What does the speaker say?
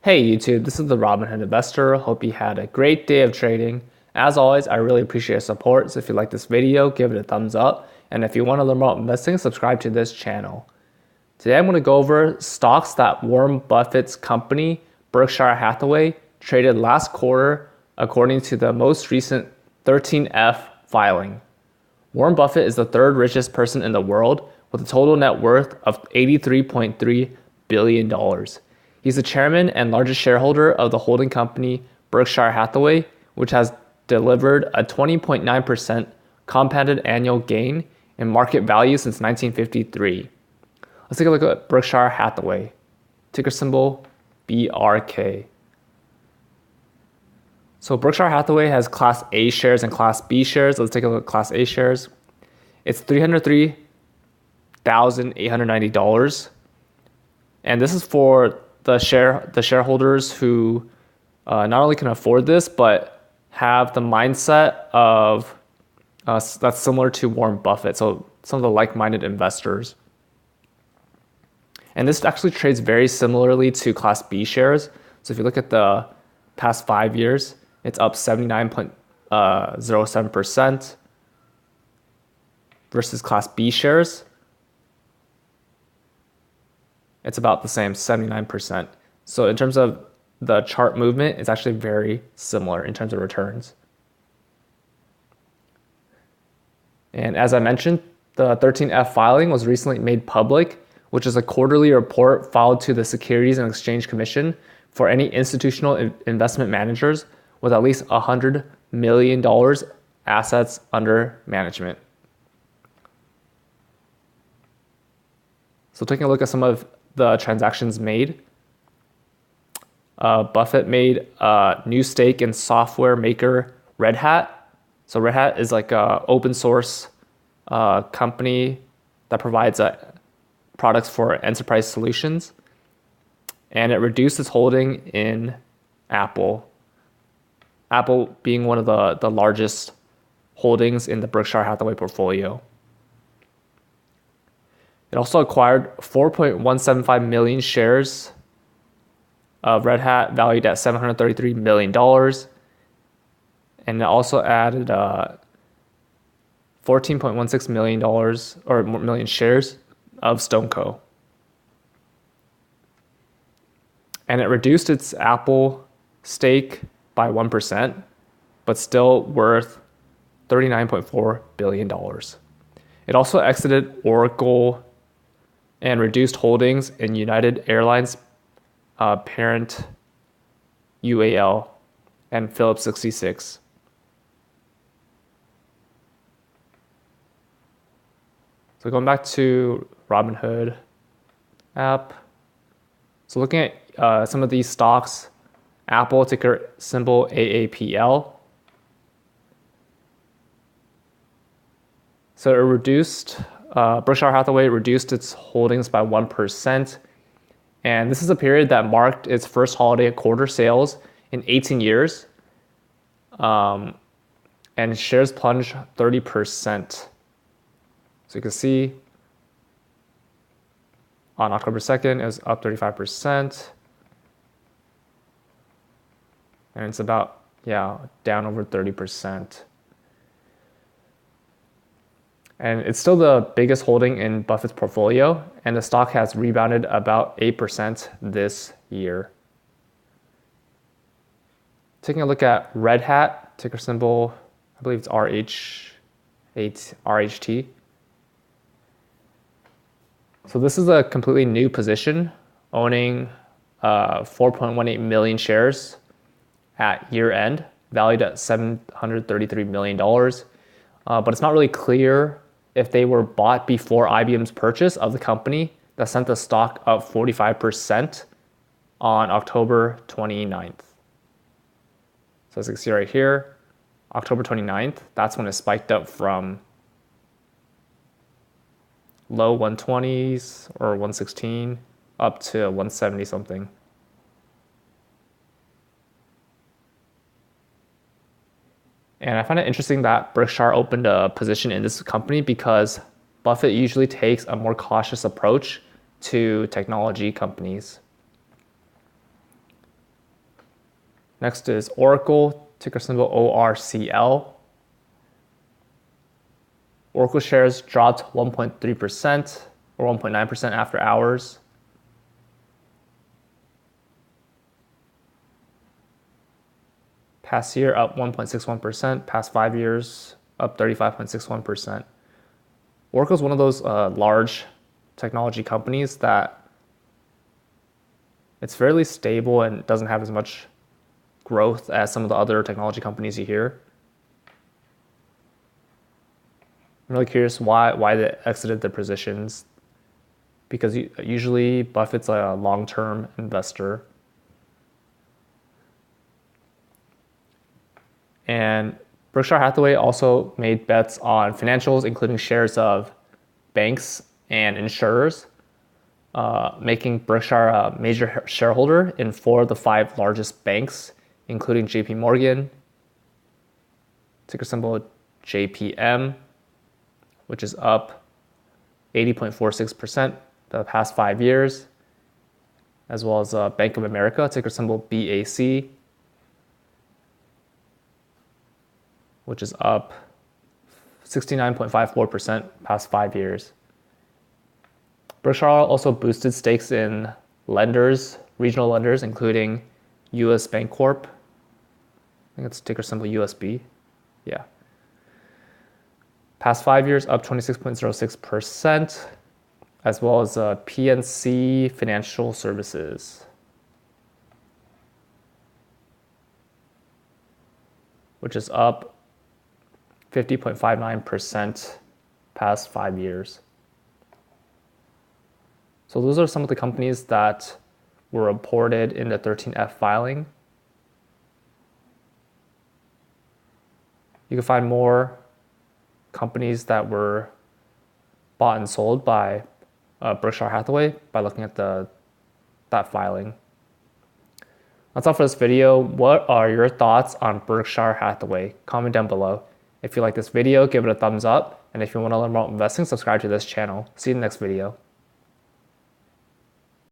Hey YouTube, this is the Robinhood Investor. Hope you had a great day of trading. As always, I really appreciate your support. So if you like this video, give it a thumbs up. And if you want to learn more about investing, subscribe to this channel. Today I'm going to go over stocks that Warren Buffett's company, Berkshire Hathaway, traded last quarter according to the most recent 13F filing. Warren Buffett is the third richest person in the world with a total net worth of $83.3 billion. He's the chairman and largest shareholder of the holding company Berkshire Hathaway, which has delivered a 20.9% compounded annual gain in market value since 1953. Let's take a look at Berkshire Hathaway. Ticker symbol BRK. So Berkshire Hathaway has Class A shares and Class B shares. Let's take a look at Class A shares. It's $303,890. And this is for the shareholders who not only can afford this, but have the mindset of that's similar to Warren Buffett. So some of the like-minded investors. And this actually trades very similarly to Class B shares. So if you look at the past 5 years, it's up 79.07% versus Class B shares. It's about the same, 79%. So in terms of the chart movement, it's actually very similar in terms of returns. And as I mentioned, the 13F filing was recently made public, which is a quarterly report filed to the Securities and Exchange Commission for any institutional investment managers with at least $100 million assets under management. So taking a look at some of the transactions made. Buffett made a new stake in software maker Red Hat. So Red Hat is like an open source company that provides products for enterprise solutions. And it reduced its holding in Apple. Apple being one of the largest holdings in the Berkshire Hathaway portfolio. It also acquired 4.175 million shares of Red Hat valued at $733 million. And it also added 14.16 million dollars or million shares of StoneCo. And it reduced its Apple stake by 1%, but still worth $39.4 billion. It also exited Oracle and reduced holdings in United Airlines parent UAL and Phillips 66. So going back to Robinhood app. So looking at some of these stocks, Apple, ticker symbol AAPL. So it reduced, Berkshire Hathaway reduced its holdings by 1%. And this is a period that marked its first holiday quarter sales in 18 years. And shares plunged 30%. So you can see on October 2nd, it was up 35%. And it's about, down over 30%. And it's still the biggest holding in Buffett's portfolio, and the stock has rebounded about 8% this year. Taking a look at Red Hat, ticker symbol, I believe it's RHT. So this is a completely new position, owning 4.18 million shares at year end, valued at $733 million. But it's not really clear if they were bought before IBM's purchase of the company that sent the stock up 45% on October 29th. So as you can see right here, October 29th, that's when it spiked up from low 120s or 116 up to 170 something. And I find it interesting that Berkshire opened a position in this company because Buffett usually takes a more cautious approach to technology companies. Next is Oracle, ticker symbol ORCL. Oracle shares dropped 1.3% or 1.9% after hours. Past year up 1.61%, past 5 years up 35.61%. Oracle is one of those large technology companies that it's fairly stable and doesn't have as much growth as some of the other technology companies you hear. I'm really curious why they exited their positions, because usually Buffett's a long-term investor. And Berkshire Hathaway also made bets on financials, including shares of banks and insurers, making Berkshire a major shareholder in 4 of the 5 largest banks, including JP Morgan, ticker symbol JPM, which is up 80.46% the past 5 years, as well as Bank of America, ticker symbol BAC, which is up 69.54% past 5 years. Berkshire also boosted stakes in lenders, regional lenders, including US Bancorp. I think it's ticker symbol USB. Yeah. Past 5 years, up 26.06%, as well as PNC Financial Services, which is up 50.59% past 5 years. So those are some of the companies that were reported in the 13F filing. You can find more companies that were bought and sold by Berkshire Hathaway by looking at that filing. That's all for this video. What are your thoughts on Berkshire Hathaway? Comment down below. If you like this video, give it a thumbs up. And if you want to learn more about investing, subscribe to this channel. See you in the next video.